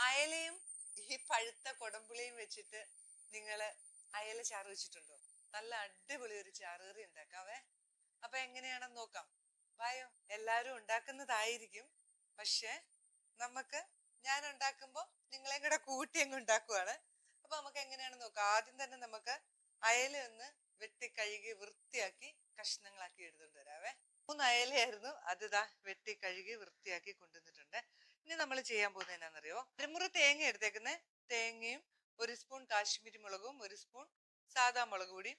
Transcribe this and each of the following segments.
അയലയും ഈ പഴുത്ത കൊടംപുളിയും വെച്ചിട്ട് നിങ്ങള് അയല ചാറ് വെച്ചിട്ടുണ്ടോ? നല്ല അടിപൊളി ഒരു ചാറുകറി ഉണ്ടാക്കാവേ. അപ്പൊ എങ്ങനെയാണെന്ന് നോക്കാം. വായോ. എല്ലാരും ഉണ്ടാക്കുന്നതായിരിക്കും, പക്ഷെ നമുക്ക് ഞാൻ ഉണ്ടാക്കുമ്പോ നിങ്ങളെയും കൂടെ കൂട്ടി അങ്ങ് ഉണ്ടാക്കുവാണ്. അപ്പൊ നമുക്ക് എങ്ങനെയാണെന്ന് നോക്കാം. ആദ്യം തന്നെ നമുക്ക് അയല ഒന്ന് വെട്ടി കഴുകി വൃത്തിയാക്കി കഷ്ണങ്ങളാക്കി എടുത്തുകൊണ്ട് വരാവേ. 3 അയലയായിരുന്നു, അത് ഇതാ വെട്ടി കഴുകി വൃത്തിയാക്കി കൊണ്ടുവന്നിട്ടുണ്ട്. ഇനി നമ്മൾ ചെയ്യാൻ പോകുന്നത് എന്നാന്നറിയോ? അരമുറി തേങ്ങ എടുത്തേക്കുന്നത്. തേങ്ങയും 1 സ്പൂൺ കാശ്മീരി മുളകും 1 സ്പൂൺ സാദാ മുളക് പൊടിയും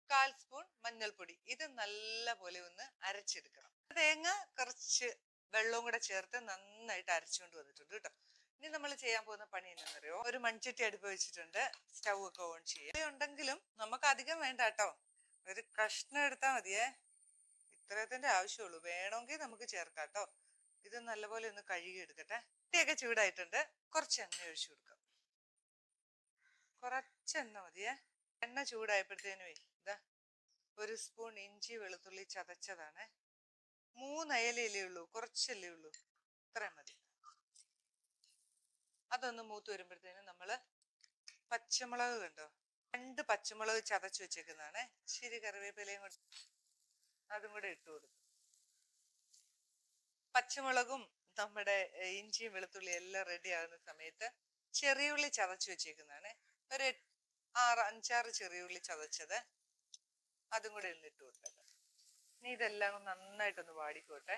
1/4 സ്പൂൺ മഞ്ഞൾപ്പൊടി. ഇത് നല്ല പോലെ ഒന്ന് അരച്ചെടുക്കണം. തേങ്ങ കുറച്ച് വെള്ളവും കൂടെ ചേർത്ത് നന്നായിട്ട് അരച്ചുകൊണ്ട് വന്നിട്ടുണ്ട് കേട്ടോ. ഇനി നമ്മൾ ചെയ്യാൻ പോകുന്ന പണി എന്നാന്നറിയോ? ഒരു മൺചട്ടി അടുപ്പ് വെച്ചിട്ടുണ്ട്. സ്റ്റൗ ഒക്കെ ഓൺ ചെയ്യാം. ഉണ്ടെങ്കിലും നമുക്ക് അധികം വേണ്ട കേട്ടോ. ഒരു കഷ്ണം എടുത്താൽ മതിയേ. ഇത്രയത്തിന്റെ ആവശ്യമുള്ളൂ. വേണമെങ്കിൽ നമുക്ക് ചേർക്കാം കേട്ടോ. ഇത് നല്ലപോലെ ഒന്ന് കഴുകി എടുക്കട്ടെ. ചട്ടിയൊക്കെ ചൂടായിട്ടുണ്ട്. കുറച്ച് എണ്ണ ഒഴിച്ചു കൊടുക്കാം. കുറച്ച് എണ്ണ മതിയേ. എണ്ണ ചൂടായപ്പോഴത്തേനുവേ ഇതാ 1 സ്പൂൺ ഇഞ്ചി വെളുത്തുള്ളി ചതച്ചതാണ്. 3 അയലയല്ലേ ഉള്ളൂ, കുറച്ചല്ലേ ഉള്ളൂ, ഇത്രയും മതി. അതൊന്ന് മൂത്ത് വരുമ്പോഴത്തേനും നമ്മള് പച്ചമുളക് കണ്ടോ, 2 പച്ചമുളക് ചതച്ച് വെച്ചേക്കുന്നതാണ്. ഇച്ചിരി കറിവേപ്പിലയും കൂടെ അതും കൂടെ ഇട്ട് കൊടുക്കും. പച്ചമുളകും നമ്മുടെ ഇഞ്ചിയും വെളുത്തുള്ളിയും എല്ലാം റെഡി ആകുന്ന സമയത്ത് ചെറിയ ഉള്ളി ചതച്ച് വെച്ചേക്കുന്നതാണ്. ഒരു 5-6 ചെറിയ ഉള്ളി ചതച്ചത് അതും കൂടെ ഇട്ട് കൊടുത്തത്. ഇനി ഇതെല്ലാം നന്നായിട്ടൊന്ന് വാടിക്കോട്ടെ.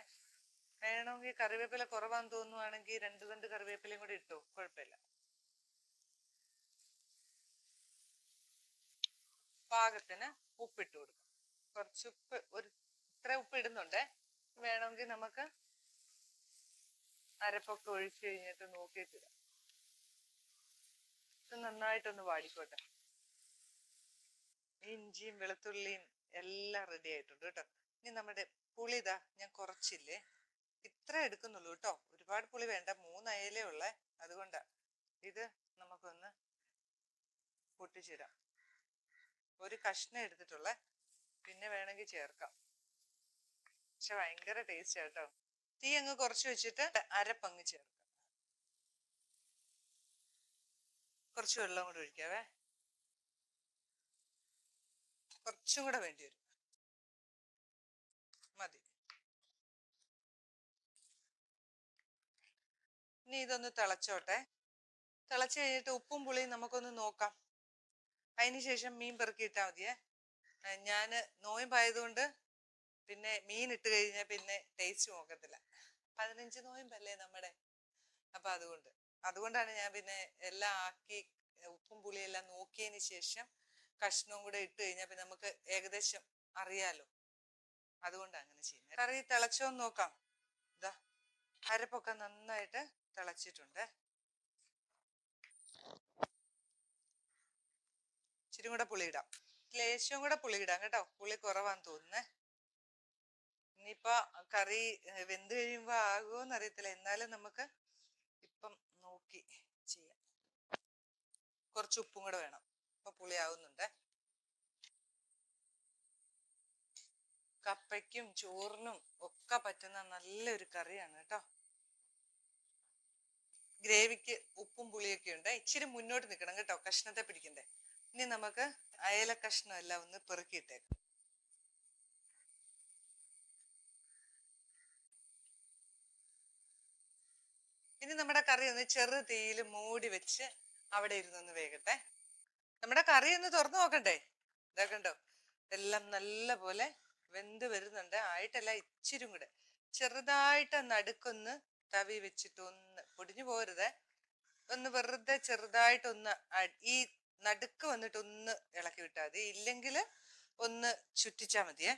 വേണമെങ്കിൽ കറിവേപ്പില കുറവാന്ന് തോന്നുവാണെങ്കിൽ 2 തണ്ട് കറിവേപ്പിലയും കൂടെ ഇട്ടോ, കുഴപ്പമില്ല. പാകത്തിന് ഉപ്പിട്ട് കൊടുക്കും. കുറച്ച് ഉപ്പ്, ഇത്ര ഉപ്പ് ഇടുന്നുണ്ട്. വേണമെങ്കിൽ നമുക്ക് അരപ്പൊക്കെ ഒഴിച്ചു കഴിഞ്ഞിട്ട് നോക്കിയിട്ടിടാം. ഇത് നന്നായിട്ടൊന്ന് വാടിക്കോട്ടെ. ഇഞ്ചിയും വെളുത്തുള്ളിയും എല്ലാം റെഡി ആയിട്ടുണ്ട് കേട്ടോ. ഇനി നമ്മുടെ പുളി ഇതാ ഞാൻ കുറച്ചില്ലേ, ഇത്ര എടുക്കുന്നുള്ളൂ കേട്ടോ. ഒരുപാട് പുളി വേണ്ട, 3 അയലേ ഉള്ളേ, അതുകൊണ്ടാ. ഇത് നമുക്കൊന്ന് പൊട്ടിച്ചിടാം. ഒരു കഷ്ണം എടുത്തിട്ടുള്ളേ, പിന്നെ വേണമെങ്കിൽ ചേർക്കാം. പക്ഷെ ഭയങ്കര ടേസ്റ്റ് കേട്ടോ. തീ അങ്ങ് കുറച്ച് വെച്ചിട്ട് അരപ്പങ്ങ് ചേർക്കാം. കുറച്ച് വെള്ളം കൂടെ ഒഴിക്കാവേ. കുറച്ചും കൂടെ വേണ്ടി വരും, മതി. ഇനി ഇതൊന്ന് തിളച്ചോട്ടെ. തിളച്ച് കഴിഞ്ഞിട്ട് ഉപ്പും പുളിയും നമുക്കൊന്ന് നോക്കാം. അതിനുശേഷം മീൻ പെറുക്കിയിട്ടാൽ മതിയേ. ഞാൻ നോയമ്പായതുകൊണ്ട് പിന്നെ മീൻ ഇട്ട് കഴിഞ്ഞാൽ പിന്നെ ടേസ്റ്റ് നോക്കത്തില്ല. 15 നോയമ്പല്ലേ നമ്മുടെ. അപ്പൊ അതുകൊണ്ടാണ് ഞാൻ പിന്നെ എല്ലാം ആക്കി ഉപ്പും പുളിയെല്ലാം നോക്കിയതിന് ശേഷം കഷ്ണവും കൂടെ ഇട്ട് കഴിഞ്ഞാൽ പിന്നെ നമുക്ക് ഏകദേശം അറിയാലോ. അതുകൊണ്ടാണ് അങ്ങനെ ചെയ്യുന്നത്. കറി തിളച്ചോന്ന് നോക്കാം. ഇതാ അരപ്പൊക്കെ നന്നായിട്ട് തിളച്ചിട്ടുണ്ട്. ഇച്ചിരി കൂടെ പുളി ഇടാം. ലേശവും കൂടെ പുളി ഇടാം കേട്ടോ. പുളി കുറവാന്ന് തോന്നുന്നേ. ഇനിയിപ്പൊ കറി വെന്ത് കഴിയുമ്പോ ആകുമോന്ന് അറിയത്തില്ല. എന്നാലും നമുക്ക് ഇപ്പം നോക്കി ചെയ്യാം. കുറച്ച് ഉപ്പും കൂടെ വേണം. ഇപ്പൊ പുളി ആവുന്നുണ്ട്. കപ്പയ്ക്കും ചോറിനും ഒക്കെ പറ്റുന്ന നല്ലൊരു കറിയാണ് കേട്ടോ. ഗ്രേവിക്ക് ഉപ്പും പുളിയൊക്കെ ഉണ്ട്. ഇച്ചിരി മുന്നോട്ട് നിൽക്കണം കേട്ടോ, കഷ്ണത്തെ പിടിക്കണ്ടേ. ഇനി നമുക്ക് അയല കഷ്ണം എല്ലാം ഒന്ന് പെറുക്കിയിട്ടേക്കാം. ഇനി നമ്മുടെ കറി ഒന്ന് ചെറു തീയിൽ മൂടി വെച്ച് അവിടെ ഇരുന്നൊന്ന് വേകട്ടെ. നമ്മുടെ കറി ഒന്ന് തുറന്നു നോക്കണ്ടേ. ഇതാ കണ്ടോ, എല്ലാം നല്ല പോലെ വെന്ത് വരുന്നുണ്ട്. ആയിട്ടല്ല, ഇച്ചിരി കൂടെ ചെറുതായിട്ട് നടുക്കൊന്ന് തവി വെച്ചിട്ട് ഒന്ന് പൊടിഞ്ഞു പോരുതേ, ഒന്ന് വെറുതെ ചെറുതായിട്ടൊന്ന് ഈ നടുക്ക് വന്നിട്ട് ഒന്ന് ഇളക്കി വിട്ടാൽ മതി. ഇല്ലെങ്കിൽ ഒന്ന് ചുറ്റിച്ചാൽ മതിയേ.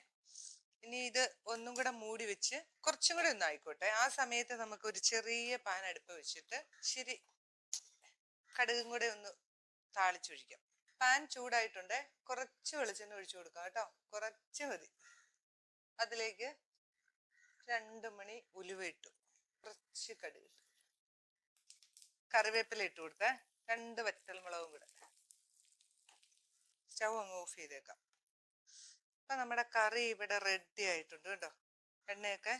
ഇനി ഇത് ഒന്നും കൂടെ മൂടി വെച്ച് കുറച്ചും കൂടെ ഒന്ന് ആയിക്കോട്ടെ. ആ സമയത്ത് നമുക്ക് ഒരു ചെറിയ പാൻ അടുപ്പ് വെച്ചിട്ട് ശരി കടുകും കൂടെ ഒന്ന് താളിച്ചൊഴിക്കാം. പാൻ ചൂടായിട്ടുണ്ട്. കുറച്ച് വെളിച്ചെണ്ണ ഒഴിച്ചു കൊടുക്കാം കേട്ടോ, കുറച്ച് മതി. അതിലേക്ക് 2 മണി ഉലുവ ഇട്ടു, കുറച്ച് കടുക് ഇട്ടു, കറിവേപ്പില ഇട്ട് കൊടുത്തേ, 2 വറ്റൽമുളകും കൂടെ. സ്റ്റൗ അങ്ങ് ഓഫ് ചെയ്തേക്കാം. അപ്പൊ നമ്മുടെ കറി ഇവിടെ റെഡി ആയിട്ടുണ്ട് കേട്ടോ. എണ്ണയൊക്കെ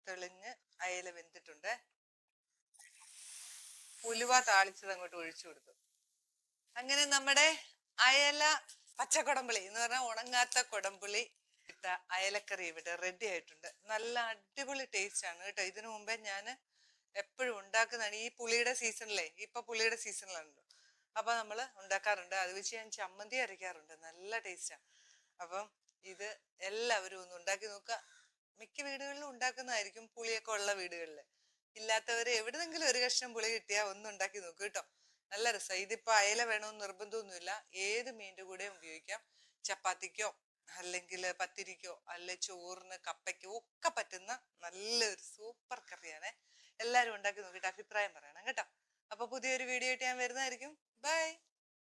തെളിഞ്ഞ് അയല വെന്തിട്ടുണ്ട്. ഉലുവ താളിച്ചത് അങ്ങോട്ട് ഒഴിച്ചു കൊടുത്തു. അങ്ങനെ നമ്മുടെ അയല പച്ചക്കൊടമ്പുളി എന്ന് പറഞ്ഞാൽ ഉണങ്ങാത്ത കൊടമ്പുളി ഇട്ട അയലക്കറി ഇവിടെ റെഡി ആയിട്ടുണ്ട്. നല്ല അടിപൊളി ടേസ്റ്റ് ആണ് കേട്ടോ. ഇതിനു മുമ്പേ ഞാൻ എപ്പോഴും ഉണ്ടാക്കുന്നതാണ്. ഈ പുളിയുടെ സീസണിലെ, ഇപ്പൊ പുളിയുടെ സീസണിലാണല്ലോ, അപ്പൊ നമ്മൾ ഉണ്ടാക്കാറുണ്ട്. അത് വെച്ച് ഞാൻ ചമ്മന്തി അരയ്ക്കാറുണ്ട്. നല്ല ടേസ്റ്റാണ്. അപ്പം ഇത് എല്ലാവരും ഒന്ന് ഉണ്ടാക്കി നോക്കുക. മിക്ക വീടുകളിലും ഉണ്ടാക്കുന്നതായിരിക്കും, പുളിയൊക്കെ ഉള്ള വീടുകളിൽ. ഇല്ലാത്തവര് എവിടെന്നെങ്കിലും ഒരു കഷ്ണം പുളി കിട്ടിയാൽ ഒന്ന് ഉണ്ടാക്കി നോക്കൂ കേട്ടോ. നല്ല രസം. ഇതിപ്പോ അയല വേണമെന്ന് നിർബന്ധമൊന്നുമില്ല, ഏത് മീനിന്റെ കൂടെയും ഉപയോഗിക്കാം. ചപ്പാത്തിക്കോ അല്ലെങ്കിൽ പത്തിരിക്കോ അല്ലെ ചോറിന് കപ്പയ്ക്കോ ഒക്കെ പറ്റുന്ന നല്ലൊരു സൂപ്പർ കറിയാണ്. എല്ലാരും ഉണ്ടാക്കി നോക്കിയിട്ട് അഭിപ്രായം പറയണം കേട്ടോ. അപ്പൊ പുതിയൊരു വീഡിയോ ആയിട്ട് ഞാൻ വരുന്നതായിരിക്കും. ബൈ.